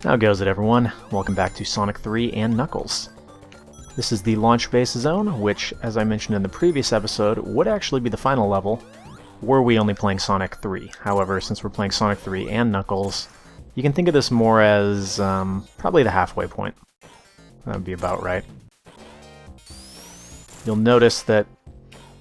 How goes it, everyone? Welcome back to Sonic 3 and Knuckles. This is the Launch Base Zone, which, as I mentioned in the previous episode, would actually be the final level, were we only playing Sonic 3. However, since we're playing Sonic 3 and Knuckles, you can think of this more as probably the halfway point. That would be about right. You'll notice that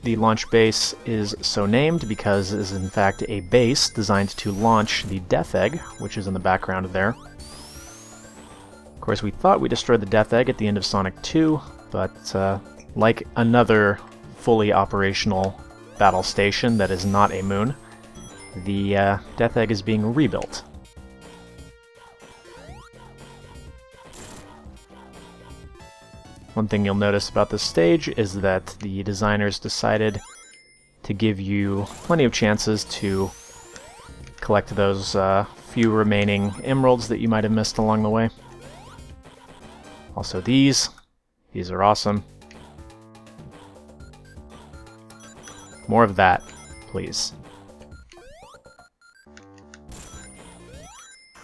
the launch base is so named because it is in fact a base designed to launch the Death Egg, which is in the background there. Of course, we thought we destroyed the Death Egg at the end of Sonic 2, but like another fully operational battle station that is not a moon, the Death Egg is being rebuilt. One thing you'll notice about this stage is that the designers decided to give you plenty of chances to collect those few remaining emeralds that you might have missed along the way. Also these are awesome. More of that, please.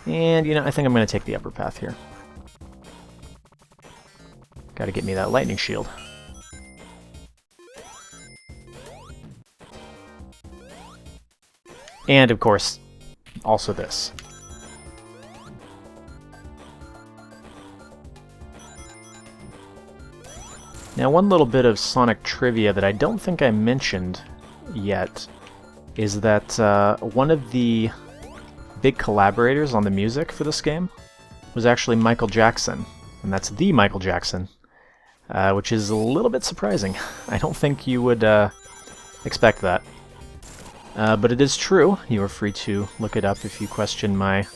And, you know, I think I'm going to take the upper path here. Gotta get me that lightning shield. And, of course, also this. Now, one little bit of Sonic trivia that I don't think I mentioned yet is that one of the big collaborators on the music for this game was actually Michael Jackson, and that's the Michael Jackson, which is a little bit surprising. I don't think you would expect that. But it is true. You are free to look it up if you question my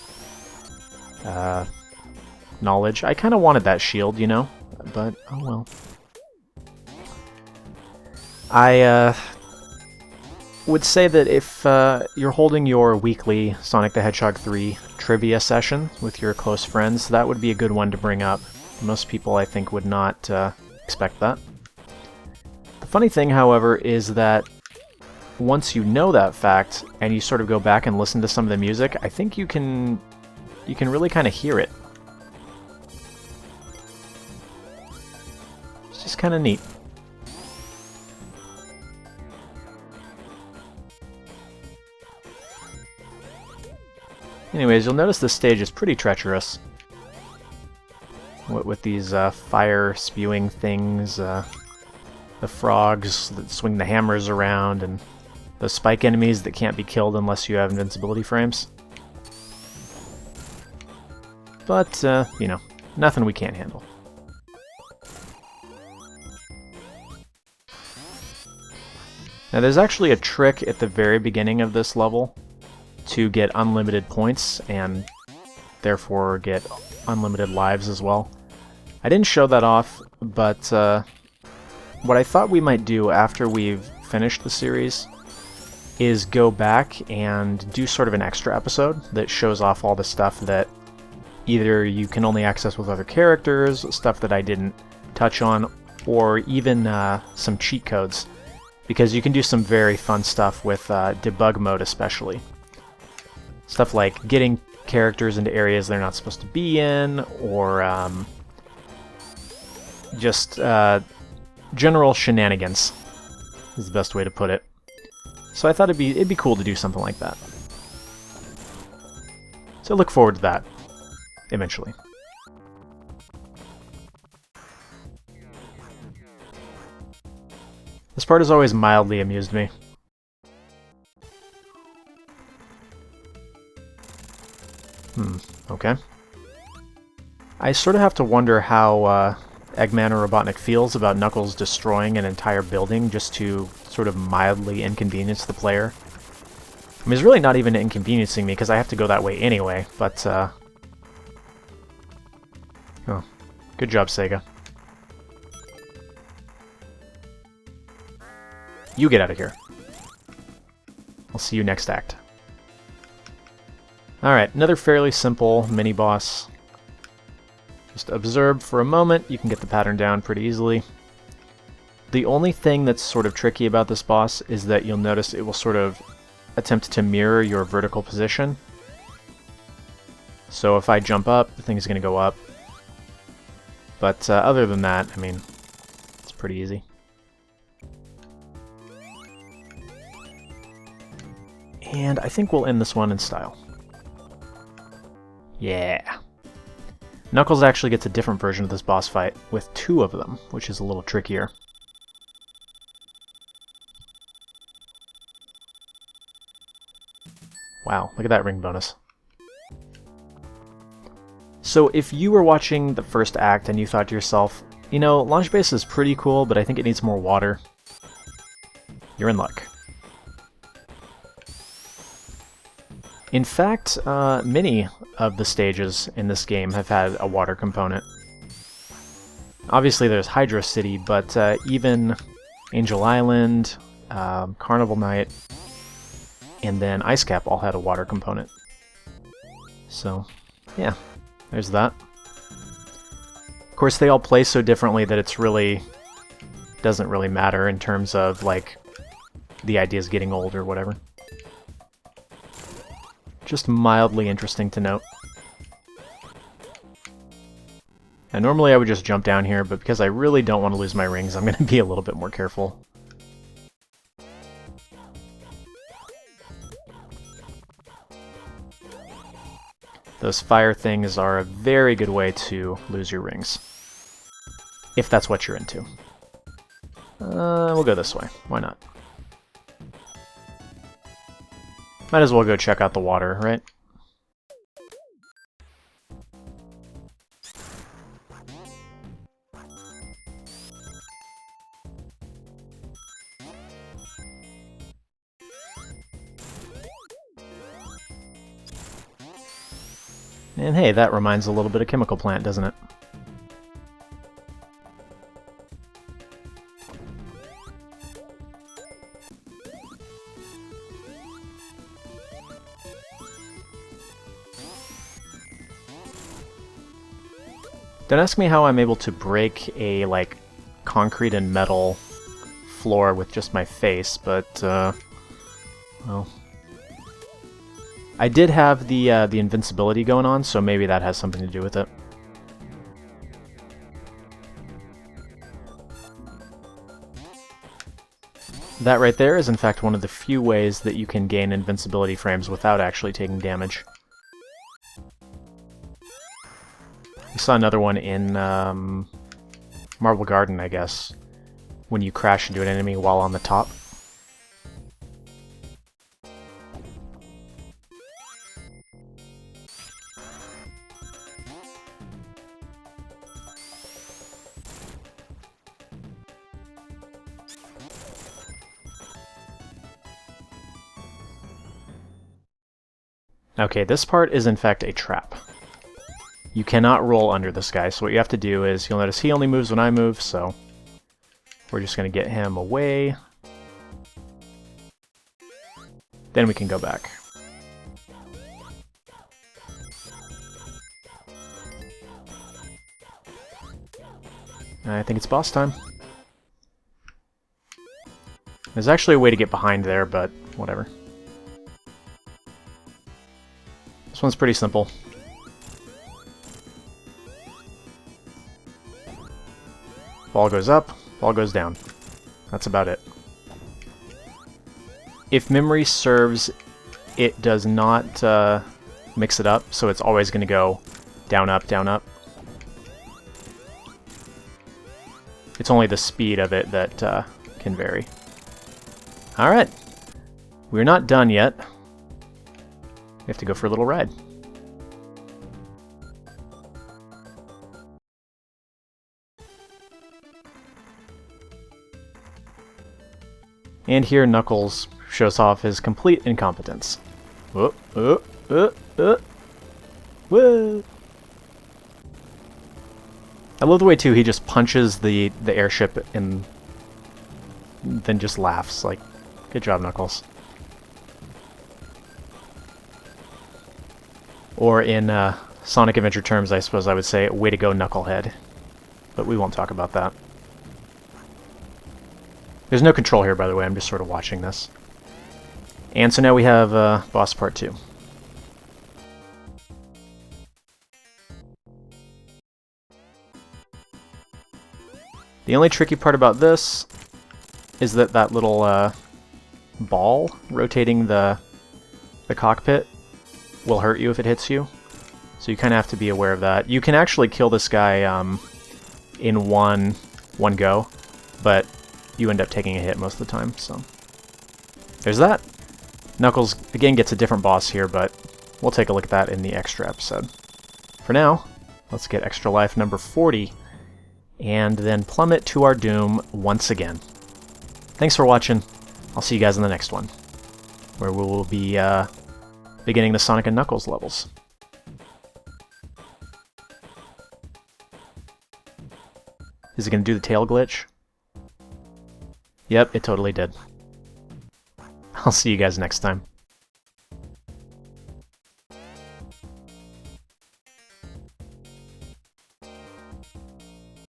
knowledge. I kind of wanted that shield, you know, but oh well. I would say that if you're holding your weekly Sonic the Hedgehog 3 trivia session with your close friends, that would be a good one to bring up. Most people, I think, would not expect that. The funny thing, however, is that once you know that fact and you sort of go back and listen to some of the music, I think you can really kind of hear it. It's just kind of neat. Anyways, you'll notice this stage is pretty treacherous. With these fire-spewing things, the frogs that swing the hammers around, and the spike enemies that can't be killed unless you have invincibility frames. But, you know, nothing we can't handle. Now, there's actually a trick at the very beginning of this level to get unlimited points and therefore get unlimited lives as well. I didn't show that off, but what I thought we might do after we've finished the series is go back and do sort of an extra episode that shows off all the stuff that either you can only access with other characters, stuff that I didn't touch on, or even some cheat codes, because you can do some very fun stuff with debug mode especially. Stuff like getting characters into areas they're not supposed to be in, or just general shenanigans is the best way to put it. So I thought it'd be cool to do something like that. So look forward to that eventually. This part has always mildly amused me. Okay. I sort of have to wonder how Eggman or Robotnik feels about Knuckles destroying an entire building just to sort of mildly inconvenience the player. I mean, it's really not even inconveniencing me because I have to go that way anyway, but oh, good job, Sega. You get out of here. I'll see you next act. Alright, another fairly simple mini-boss. Just observe for a moment, you can get the pattern down pretty easily. The only thing that's sort of tricky about this boss is that you'll notice it will sort of attempt to mirror your vertical position. So if I jump up, the thing's going to go up. But other than that, I mean, it's pretty easy. And I think we'll end this one in style. Yeah. Knuckles actually gets a different version of this boss fight with 2 of them, which is a little trickier. Wow, look at that ring bonus. So if you were watching the first act and you thought to yourself, you know, Launch Base is pretty cool, but I think it needs more water, you're in luck. In fact, many of the stages in this game have had a water component. Obviously there's Hydro City, but even Angel Island, Carnival Night, and then Ice Cap all had a water component. So, yeah, there's that. Of course, they all play so differently that it's really doesn't really matter in terms of, like, the ideas getting old or whatever. Just mildly interesting to note. And normally I would just jump down here, but because I really don't want to lose my rings, I'm going to be a little bit more careful. Those fire things are a very good way to lose your rings. If that's what you're into. We'll go this way. Why not? Might as well go check out the water, right? And hey, that reminds a little bit of Chemical Plant, doesn't it? Don't ask me how I'm able to break a, like, concrete and metal floor with just my face, but, well... I did have the invincibility going on, so maybe that has something to do with it. That right there is in fact one of the few ways that you can gain invincibility frames without actually taking damage. We saw another one in Marble Garden, I guess, when you crash into an enemy while on the top. Okay, this part is in fact a trap. You cannot roll under this guy, so what you have to do is, you'll notice he only moves when I move, so we're just going to get him away. Then we can go back. I think it's boss time. There's actually a way to get behind there, but whatever. This one's pretty simple. Ball goes up, ball goes down. That's about it. If memory serves, it does not mix it up, so it's always going to go down, up, down, up. It's only the speed of it that can vary. Alright, we're not done yet. We have to go for a little ride. And here Knuckles shows off his complete incompetence. Whoa. I love the way, too, he just punches the airship and then just laughs. Like, good job, Knuckles. Or in Sonic Adventure terms, I suppose I would say, way to go, Knucklehead. But we won't talk about that. There's no control here, by the way, I'm just sort of watching this. And so now we have boss part 2. The only tricky part about this is that that little ball rotating the cockpit will hurt you if it hits you. So you kind of have to be aware of that. You can actually kill this guy in one go, but you end up taking a hit most of the time, so there's that. Knuckles, again, gets a different boss here, but we'll take a look at that in the extra episode. For now, let's get extra life number 40, and then plummet to our doom once again. Thanks for watching. I'll see you guys in the next one, where we will be beginning the Sonic and Knuckles levels. Is it going to do the tail glitch? Yep, it totally did. I'll see you guys next time.